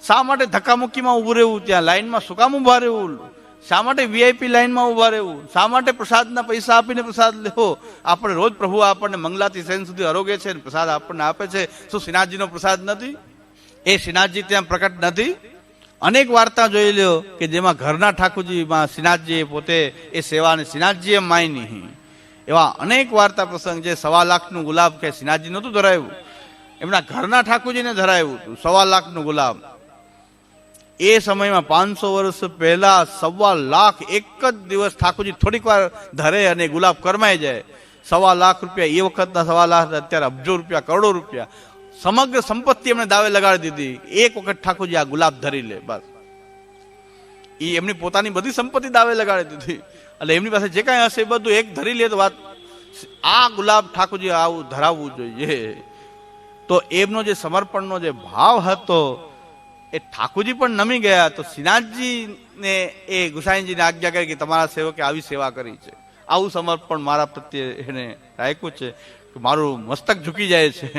શા માટે ધક્કામુક્કીમાં ઊભું રહેવું, ત્યાં લાઈનમાં શું કામ ઊભા રહેવું, શા માટે વીઆઈપી લાઈનમાં ઊભા રહેવું, શા માટે પ્રસાદના પૈસા આપીને પ્રસાદ લેવો? આપણે રોજ પ્રભુ આપણને મંગલાથી સૈન સુધી આરોગ્ય છે, પ્રસાદ આપણને આપે છે. શું શ્રીનાથજીનો પ્રસાદ નથી? એ શ્રીનાથજી ત્યાં પ્રકટ નથી? અનેક વાર્તા જોઈ લ્યો કે જેમાં ઘરના ઠાકોરજીમાં શ્રીનાથજી પોતે એ સેવાને શ્રીનાથજીએ માયની, એવા અનેક વાર્તા પ્રસંગ. જે 1.25 લાખનું ગુલાબ કે શ્રીનાથજી નહોતું ધરાવ્યું, એમના ઘરના ઠાકોરજીને ધરાવ્યું હતું 1.25 લાખનું ગુલાબ. એ સમયમાં 500 વર્ષ પહેલા 1.25 લાખ એક જ દિવસ ઠાકોરજી થોડીક વાર ધરે અને ગુલાબ કરમાઈ જાય. 1.25 લાખ રૂપિયા એ વખતના 1.25 લાખ, અત્યારે અબજો રૂપિયા, કરોડો રૂપિયા, સમગ્ર સંપત્તિ એમને દાવે લગાડી દીધી. એક વખત ઠાકોરજી આ ગુલાબ ધરી લે, બસ. એ એમની પોતાની બધી સંપત્તિ દાવે લગાડી દીધી. એટલે એમની પાસે જે કાંઈ હશે એ બધું એક ધરી લે તો વાત. આ ગુલાબ ઠાકોરજી આવું ધરાવવું જોઈએ. તો એમનો જે સમર્પણનો જે ભાવ હતો એ ઠાકોરજી પણ નમી ગયા. તો શ્રીનાથજીને એ ગુસાઈજીને આજ્ઞા કરી કે તમારા સેવકે આવી સેવા કરી છે, આવું સમર્પણ મારા પ્રત્યે એને રાખ્યું છે કે મારું મસ્તક ઝૂકી જાય છે.